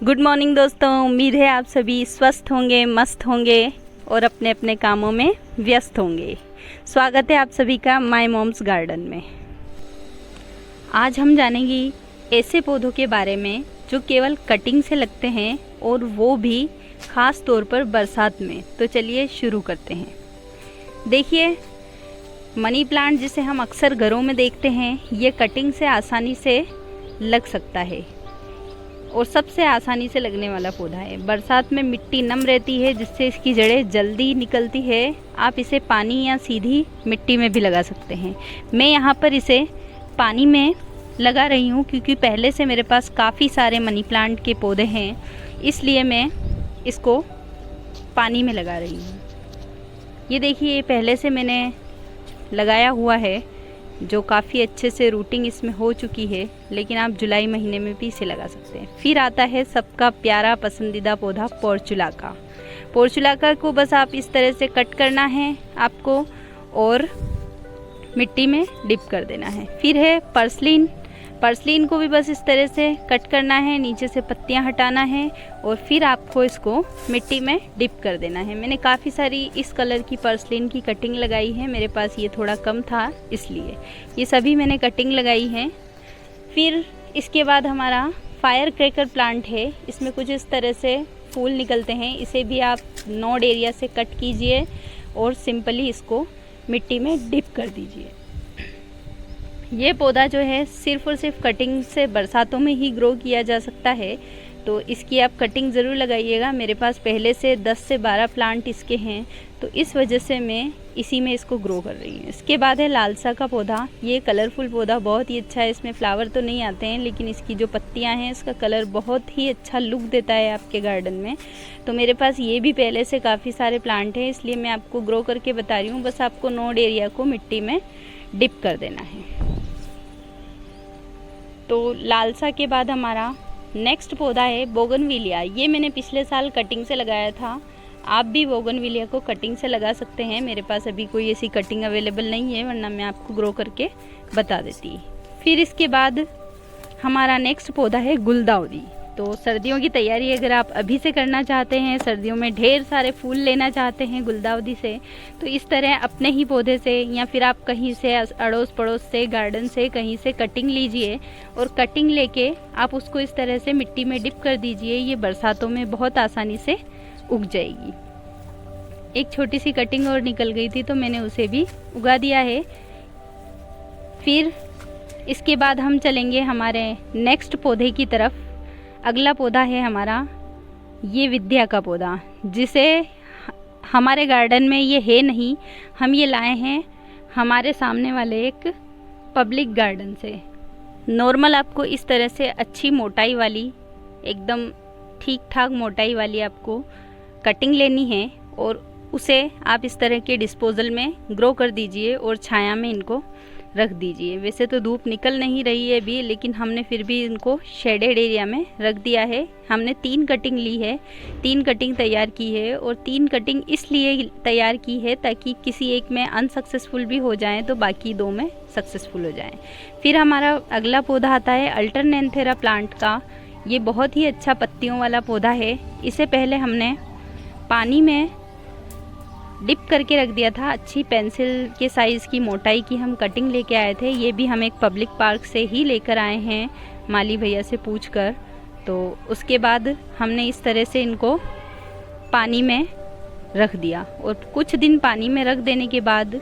Good morning दोस्तों, उम्मीद है आप सभी स्वस्थ होंगे, मस्त होंगे और अपने अपने कामों में व्यस्त होंगे। स्वागत है आप सभी का माय मॉम्स गार्डन में। आज हम जानेंगे ऐसे पौधों के बारे में जो केवल कटिंग से लगते हैं और वो भी ख़ास तौर पर बरसात में। तो चलिए शुरू करते हैं। देखिए, मनी प्लांट जिसे हम अक्सर घरों में देखते हैं, ये कटिंग से आसानी से लग सकता है और सबसे आसानी से लगने वाला पौधा है। बरसात में मिट्टी नम रहती है जिससे इसकी जड़ें जल्दी निकलती है। आप इसे पानी या सीधी मिट्टी में भी लगा सकते हैं। मैं यहाँ पर इसे पानी में लगा रही हूँ क्योंकि पहले से मेरे पास काफ़ी सारे मनी प्लांट के पौधे हैं, इसलिए मैं इसको पानी में लगा रही हूँ। ये देखिए, ये पहले से मैंने लगाया हुआ है जो काफ़ी अच्छे से रूटिंग इसमें हो चुकी है, लेकिन आप जुलाई महीने में भी इसे लगा सकते हैं। फिर आता है सबका प्यारा पसंदीदा पौधा पोर्चुलाका। पोर्चुलाका को बस आप इस तरह से कट करना है आपको और मिट्टी में डिप कर देना है। फिर है पर्सलिन। पर्सलिन को भी बस इस तरह से कट करना है, नीचे से पत्तियां हटाना है और फिर आपको इसको मिट्टी में डिप कर देना है। मैंने काफ़ी सारी इस कलर की पर्सलिन की कटिंग लगाई है, मेरे पास ये थोड़ा कम था इसलिए ये सभी मैंने कटिंग लगाई है। फिर इसके बाद हमारा फायर क्रैकर प्लांट है। इसमें कुछ इस तरह से फूल निकलते हैं। इसे भी आप नोड एरिया से कट कीजिए और सिंपली इसको मिट्टी में डिप कर दीजिए। ये पौधा जो है सिर्फ़ और सिर्फ कटिंग से बरसातों में ही ग्रो किया जा सकता है, तो इसकी आप कटिंग ज़रूर लगाइएगा। मेरे पास पहले से 10 से 12 प्लांट इसके हैं, तो इस वजह से मैं इसी में इसको ग्रो कर रही हूँ। इसके बाद है लालसा का पौधा। ये कलरफुल पौधा बहुत ही अच्छा है। इसमें फ्लावर तो नहीं आते हैं, लेकिन इसकी जो पत्तियाँ हैं इसका कलर बहुत ही अच्छा लुक देता है आपके गार्डन में। तो मेरे पास ये भी पहले से काफ़ी सारे प्लांट हैं, इसलिए मैं आपको ग्रो करके बता रही हूँ। बस आपको नोड एरिया को मिट्टी में डिप कर देना है। तो लालसा के बाद हमारा नेक्स्ट पौधा है बोगनविलिया। ये मैंने पिछले साल कटिंग से लगाया था। आप भी बोगनविलिया को कटिंग से लगा सकते हैं। मेरे पास अभी कोई ऐसी कटिंग अवेलेबल नहीं है, वरना मैं आपको ग्रो करके बता देती। फिर इसके बाद हमारा नेक्स्ट पौधा है गुलदाउदी। तो सर्दियों की तैयारी अगर आप अभी से करना चाहते हैं, सर्दियों में ढेर सारे फूल लेना चाहते हैं गुलदाउदी से, तो इस तरह अपने ही पौधे से या फिर आप कहीं से अड़ोस पड़ोस से, गार्डन से कहीं से कटिंग लीजिए और कटिंग लेके आप उसको इस तरह से मिट्टी में डिप कर दीजिए। ये बरसातों में बहुत आसानी से उग जाएगी। एक छोटी सी कटिंग और निकल गई थी तो मैंने उसे भी उगा दिया है। फिर इसके बाद हम चलेंगे हमारे नेक्स्ट पौधे की तरफ। अगला पौधा है हमारा ये विद्या का पौधा, जिसे हमारे गार्डन में ये है नहीं, हम ये लाए हैं हमारे सामने वाले एक पब्लिक गार्डन से। नॉर्मल आपको इस तरह से अच्छी मोटाई वाली, एकदम ठीक ठाक मोटाई वाली आपको कटिंग लेनी है और उसे आप इस तरह के डिस्पोजल में ग्रो कर दीजिए और छाया में इनको रख दीजिए। वैसे तो धूप निकल नहीं रही है अभी, लेकिन हमने फिर भी इनको शेडेड एरिया में रख दिया है। हमने 3 कटिंग ली है, 3 कटिंग तैयार की है और 3 कटिंग इसलिए तैयार की है ताकि किसी एक में अनसक्सेसफुल भी हो जाएं तो बाकी 2 में सक्सेसफुल हो जाएं। फिर हमारा अगला पौधा आता है अल्टरनेंथेरा प्लांट का। ये बहुत ही अच्छा पत्तियों वाला पौधा है। इसे पहले हमने पानी में डिप करके रख दिया था। अच्छी पेंसिल के साइज़ की मोटाई की हम कटिंग लेके आए थे। ये भी हम एक पब्लिक पार्क से ही लेकर आए हैं, माली भैया से पूछकर। तो उसके बाद हमने इस तरह से इनको पानी में रख दिया और कुछ दिन पानी में रख देने के बाद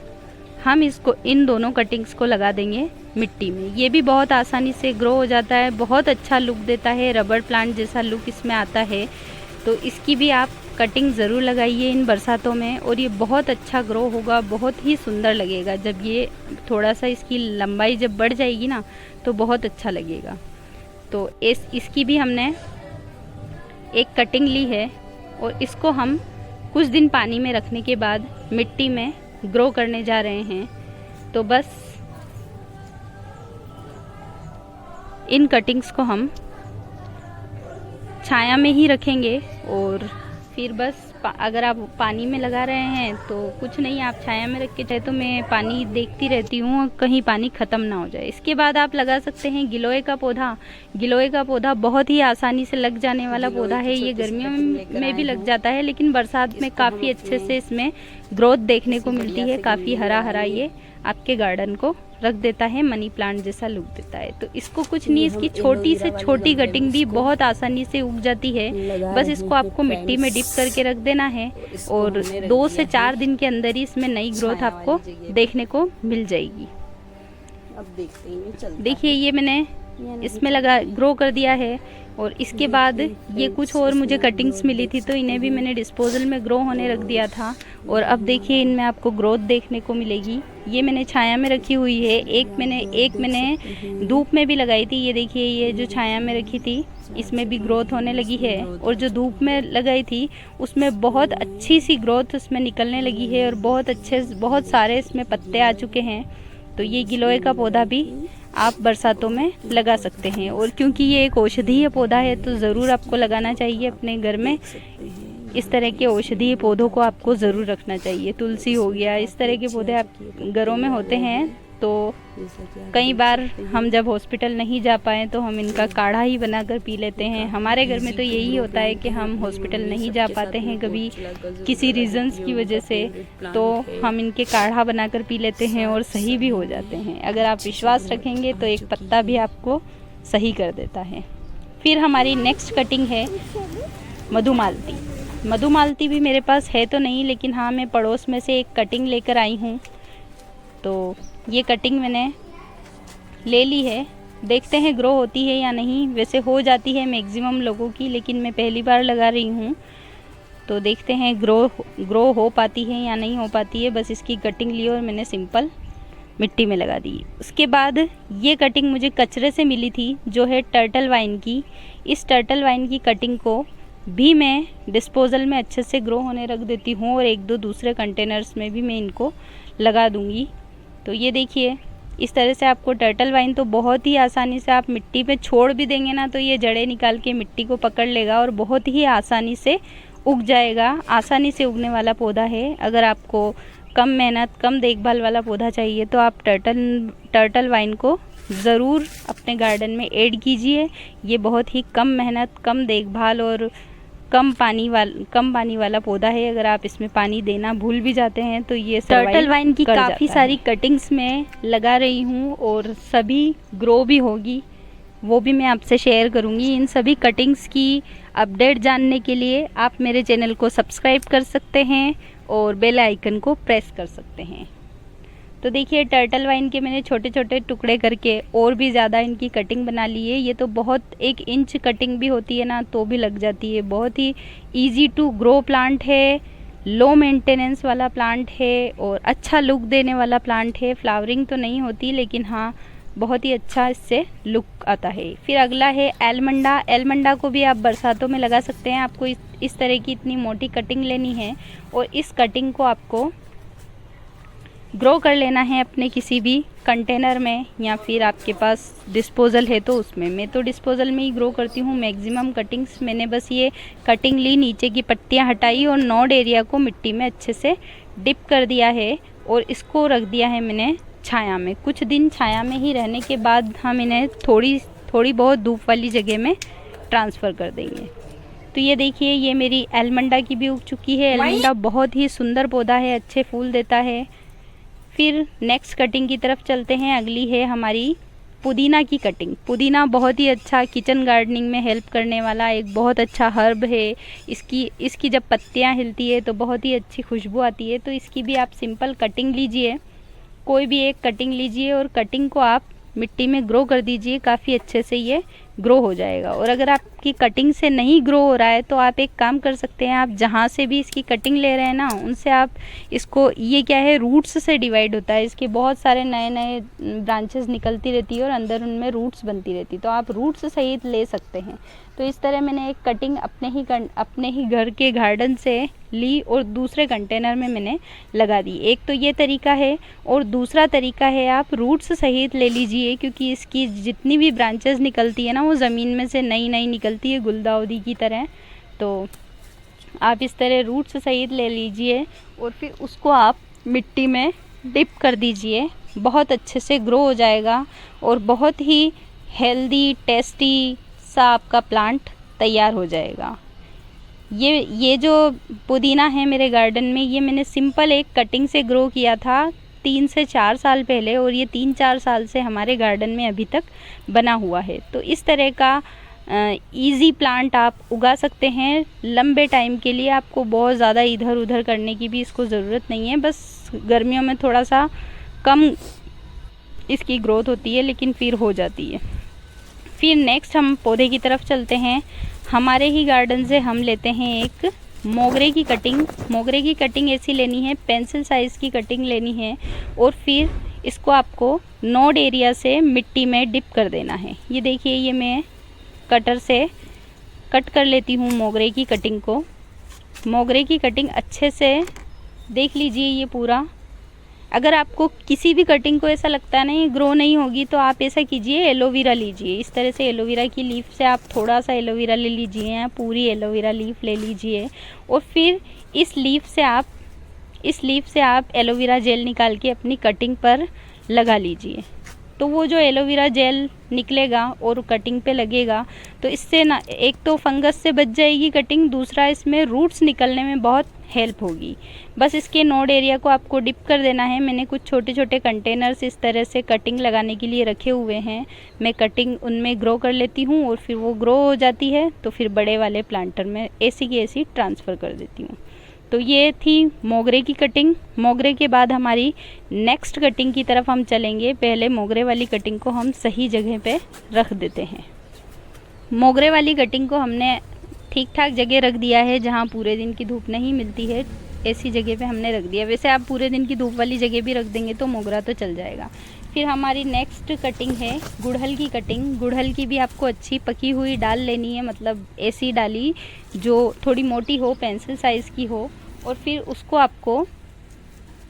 हम इसको, इन दोनों कटिंग्स को लगा देंगे मिट्टी में। ये भी बहुत आसानी से ग्रो हो जाता है, बहुत अच्छा लुक देता है, रबर प्लांट जैसा लुक इसमें आता है। तो इसकी भी आप कटिंग ज़रूर लगाइए इन बरसातों में और ये बहुत अच्छा ग्रो होगा, बहुत ही सुंदर लगेगा। जब ये थोड़ा सा इसकी लंबाई जब बढ़ जाएगी ना तो बहुत अच्छा लगेगा। तो इसकी भी हमने एक कटिंग ली है और इसको हम कुछ दिन पानी में रखने के बाद मिट्टी में ग्रो करने जा रहे हैं। तो बस इन कटिंग्स को हम छाया में ही रखेंगे और फिर बस अगर आप पानी में लगा रहे हैं तो कुछ नहीं, आप छाया में रख के, चाहे तो मैं पानी देखती रहती हूँ कहीं पानी ख़त्म ना हो जाए। इसके बाद आप लगा सकते हैं गिलोय का पौधा। गिलोय का पौधा बहुत ही आसानी से लग जाने वाला पौधा है। ये गर्मियों में भी लग जाता है, लेकिन बरसात में काफ़ी अच्छे से इसमें ग्रोथ देखने को मिलती है। काफ़ी हरा हरा ये आपके गार्डन को रख देता है, मनी प्लांट जैसा लुक देता है। तो इसको कुछ नहीं, इसकी छोटी से छोटी कटिंग भी बहुत आसानी से उग जाती है। बस इसको आपको मिट्टी में डिप करके रख देना है और 2 से 4 दिन के अंदर ही इसमें नई ग्रोथ आपको देखने को मिल जाएगी। अब देखते हैं, देखिए ये मैंने इसमें लगा ग्रो कर दिया है। और इसके बाद ये कुछ और मुझे कटिंग्स मिली थी, तो इन्हें भी मैंने डिस्पोजल में ग्रो होने रख दिया था। और अब देखिए इनमें आपको ग्रोथ देखने को मिलेगी। ये मैंने छाया में रखी हुई है, एक मैंने धूप में भी लगाई थी। ये देखिए ये जो छाया में रखी थी इसमें भी ग्रोथ होने लगी है, और जो धूप में लगाई थी उसमें बहुत अच्छी सी ग्रोथ उसमें निकलने लगी है और बहुत सारे इसमें पत्ते आ चुके हैं। तो ये गिलोय का पौधा भी आप बरसातों में लगा सकते हैं। और क्योंकि ये एक औषधीय पौधा है तो ज़रूर आपको लगाना चाहिए अपने घर में। इस तरह के औषधीय पौधों को आपको ज़रूर रखना चाहिए। तुलसी हो गया, इस तरह के पौधे आप घरों में होते हैं। तो कई बार हम जब हॉस्पिटल नहीं जा पाए तो हम इनका काढ़ा ही बनाकर पी लेते हैं। हमारे घर में तो यही होता है कि हम हॉस्पिटल नहीं जा पाते हैं कभी किसी रीज़न्स की वजह से, तो हम इनके काढ़ा बनाकर पी लेते हैं और सही भी हो जाते हैं। अगर आप विश्वास रखेंगे तो एक पत्ता भी आपको सही कर देता है। फिर हमारी नेक्स्ट कटिंग है मधुमालती। मधुमालती भी मेरे पास है तो नहीं, लेकिन हाँ मैं पड़ोस में से एक कटिंग लेकर आई हूँ। तो ये कटिंग मैंने ले ली है, देखते हैं ग्रो होती है या नहीं। वैसे हो जाती है मैक्सिमम लोगों की, लेकिन मैं पहली बार लगा रही हूँ तो देखते हैं ग्रो हो पाती है या नहीं हो पाती है। बस इसकी कटिंग ली और मैंने सिंपल मिट्टी में लगा दी। उसके बाद ये कटिंग मुझे कचरे से मिली थी, जो है टर्टल वाइन की। इस टर्टल वाइन की कटिंग को भी मैं डिस्पोजल में अच्छे से ग्रो होने रख देती हूँ और 1-2 दूसरे कंटेनर्स में भी मैं इनको लगा दूँगी। तो ये देखिए इस तरह से आपको टर्टल वाइन तो बहुत ही आसानी से आप मिट्टी में छोड़ भी देंगे ना तो ये जड़ें निकाल के मिट्टी को पकड़ लेगा और बहुत ही आसानी से उग जाएगा। आसानी से उगने वाला पौधा है। अगर आपको कम मेहनत कम देखभाल वाला पौधा चाहिए तो आप टर्टल वाइन को ज़रूर अपने गार्डन में ऐड कीजिए। ये बहुत ही कम मेहनत कम देखभाल और कम पानी वाला पौधा है। अगर आप इसमें पानी देना भूल भी जाते हैं तो ये टर्टल वाइन की काफ़ी सारी कटिंग्स में लगा रही हूँ और सभी ग्रो भी होगी, वो भी मैं आपसे शेयर करूँगी। इन सभी कटिंग्स की अपडेट जानने के लिए आप मेरे चैनल को सब्सक्राइब कर सकते हैं और बेल आइकन को प्रेस कर सकते हैं। तो देखिए टर्टल वाइन के मैंने छोटे छोटे टुकड़े करके और भी ज़्यादा इनकी कटिंग बना ली है। ये तो बहुत 1 इंच कटिंग भी होती है ना तो भी लग जाती है। बहुत ही इजी टू ग्रो प्लांट है, लो मेंटेनेंस वाला प्लांट है और अच्छा लुक देने वाला प्लांट है। फ्लावरिंग तो नहीं होती लेकिन हाँ बहुत ही अच्छा इससे लुक आता है। फिर अगला है एलमंडा। एलमंडा को भी आप बरसातों में लगा सकते हैं। आपको इस तरह की इतनी मोटी कटिंग लेनी है और इस कटिंग को आपको ग्रो कर लेना है अपने किसी भी कंटेनर में या फिर आपके पास डिस्पोजल है तो उसमें। मैं तो डिस्पोजल में ही ग्रो करती हूँ मैक्सिमम कटिंग्स। मैंने बस ये कटिंग ली, नीचे की पत्तियाँ हटाई और नोड एरिया को मिट्टी में अच्छे से डिप कर दिया है और इसको रख दिया है मैंने छाया में। कुछ दिन छाया में ही रहने के बाद हम इन्हें थोड़ी बहुत धूप वाली जगह में ट्रांसफ़र कर देंगे। तो ये देखिए ये मेरी एलमंडा की भी उग चुकी है। एलमंडा बहुत ही सुंदर पौधा है, अच्छे फूल देता है। फिर नेक्स्ट कटिंग की तरफ चलते हैं। अगली है हमारी पुदीना की कटिंग। पुदीना बहुत ही अच्छा किचन गार्डनिंग में हेल्प करने वाला एक बहुत अच्छा हर्ब है। इसकी जब पत्तियां हिलती है तो बहुत ही अच्छी खुशबू आती है। तो इसकी भी आप सिंपल कटिंग लीजिए, कोई भी एक कटिंग लीजिए और कटिंग को आप मिट्टी में ग्रो कर दीजिए। काफ़ी अच्छे से ये ग्रो हो जाएगा। और अगर आपकी कटिंग से नहीं ग्रो हो रहा है तो आप एक काम कर सकते हैं, आप जहाँ से भी इसकी कटिंग ले रहे हैं ना उनसे आप इसको, ये क्या है रूट्स से डिवाइड होता है। इसके बहुत सारे नए नए ब्रांचेस निकलती रहती है और अंदर उनमें रूट्स बनती रहती है, तो आप रूट्स सहित ले सकते हैं। तो इस तरह मैंने एक कटिंग अपने ही घर के गार्डन से ली और दूसरे कंटेनर में मैंने लगा दी। एक तो ये तरीका है और दूसरा तरीका है आप रूट्स सहित ले लीजिए, क्योंकि इसकी जितनी भी ब्रांचेस निकलती है ना वो ज़मीन में से नई नई निकलती है गुलदाउदी की तरह। तो आप इस तरह रूट्स सहित ले लीजिए और फिर उसको आप मिट्टी में डिप कर दीजिए। बहुत अच्छे से ग्रो हो जाएगा और बहुत ही हेल्दी टेस्टी सा आपका प्लांट तैयार हो जाएगा। ये जो पुदीना है मेरे गार्डन में, ये मैंने सिंपल एक कटिंग से ग्रो किया था 3 से 4 साल पहले, और ये 3-4 साल से हमारे गार्डन में अभी तक बना हुआ है। तो इस तरह का इजी प्लांट आप उगा सकते हैं लंबे टाइम के लिए। आपको बहुत ज़्यादा इधर उधर करने की भी इसको ज़रूरत नहीं है। बस गर्मियों में थोड़ा सा कम इसकी ग्रोथ होती है, लेकिन फिर हो जाती है। फिर नेक्स्ट हम पौधे की तरफ चलते हैं। हमारे ही गार्डन से हम लेते हैं एक मोगरे की कटिंग। मोगरे की कटिंग ऐसी लेनी है, पेंसिल साइज़ की कटिंग लेनी है, और फिर इसको आपको नोड एरिया से मिट्टी में डिप कर देना है। ये देखिए, ये मैं कटर से कट कर लेती हूँ मोगरे की कटिंग को। मोगरे की कटिंग अच्छे से देख लीजिए ये पूरा। अगर आपको किसी भी कटिंग को ऐसा लगता है नहीं ग्रो नहीं होगी, तो आप ऐसा कीजिए, एलोवेरा लीजिए। इस तरह से एलोवेरा की लीफ से आप थोड़ा सा एलोवेरा ले लीजिए, या पूरी एलोवेरा लीफ ले लीजिए, और फिर इस लीफ से आप एलोवेरा जेल निकाल के अपनी कटिंग पर लगा लीजिए। तो वो जो एलोवेरा जेल निकलेगा और कटिंग पे लगेगा, तो इससे ना एक तो फंगस से बच जाएगी कटिंग, दूसरा इसमें रूट्स निकलने में बहुत हेल्प होगी। बस इसके नोड एरिया को आपको डिप कर देना है। मैंने कुछ छोटे छोटे कंटेनर्स इस तरह से कटिंग लगाने के लिए रखे हुए हैं। मैं कटिंग उनमें ग्रो कर लेती हूँ, और फिर वो ग्रो हो जाती है तो फिर बड़े वाले प्लांटर में ऐसी की ऐसी ट्रांसफ़र कर देती हूँ। तो ये थी मोगरे की कटिंग। मोगरे के बाद हमारी नेक्स्ट कटिंग की तरफ हम चलेंगे। पहले मोगरे वाली कटिंग को हम सही जगह पे रख देते हैं। मोगरे वाली कटिंग को हमने ठीक ठाक जगह रख दिया है, जहाँ पूरे दिन की धूप नहीं मिलती है, ऐसी जगह पे हमने रख दिया। वैसे आप पूरे दिन की धूप वाली जगह भी रख देंगे तो मोगरा तो चल जाएगा। फिर हमारी नेक्स्ट कटिंग है गुड़हल की कटिंग। गुड़हल की भी आपको अच्छी पकी हुई डाल लेनी है, मतलब ऐसी डाली जो थोड़ी मोटी हो, पेंसिल साइज़ की हो, और फिर उसको आपको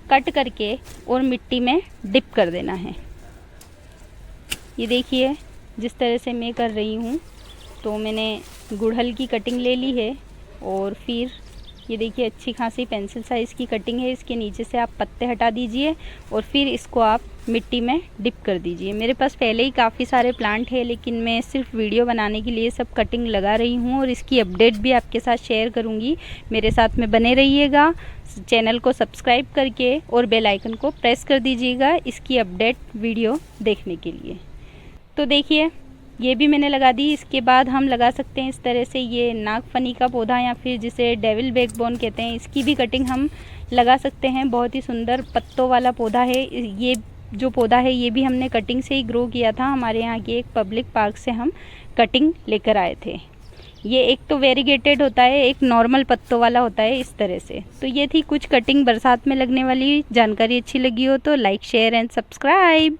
कट करके और मिट्टी में डिप कर देना है। ये देखिए जिस तरह से मैं कर रही हूँ। तो मैंने गुड़हल की कटिंग ले ली है, और फिर ये देखिए अच्छी खासी पेंसिल साइज़ की कटिंग है। इसके नीचे से आप पत्ते हटा दीजिए और फिर इसको आप मिट्टी में डिप कर दीजिए। मेरे पास पहले ही काफ़ी सारे प्लांट है, लेकिन मैं सिर्फ वीडियो बनाने के लिए सब कटिंग लगा रही हूँ, और इसकी अपडेट भी आपके साथ शेयर करूँगी। मेरे साथ में बने रहिएगा। चैनल को सब्सक्राइब करके और बेल आइकन को प्रेस कर दीजिएगा इसकी अपडेट वीडियो देखने के लिए। तो देखिए ये भी मैंने लगा दी। इसके बाद हम लगा सकते हैं इस तरह से ये नागफनी का पौधा, या फिर जिसे डेविल बैकबोन कहते हैं, इसकी भी कटिंग हम लगा सकते हैं। बहुत ही सुंदर पत्तों वाला पौधा है। ये जो पौधा है ये भी हमने कटिंग से ही ग्रो किया था। हमारे यहाँ के एक पब्लिक पार्क से हम कटिंग लेकर आए थे। ये एक तो वेरीगेटेड होता है, एक नॉर्मल पत्तों वाला होता है, इस तरह से। तो ये थी कुछ कटिंग बरसात में लगने वाली। जानकारी अच्छी लगी हो तो लाइक शेयर एंड सब्सक्राइब।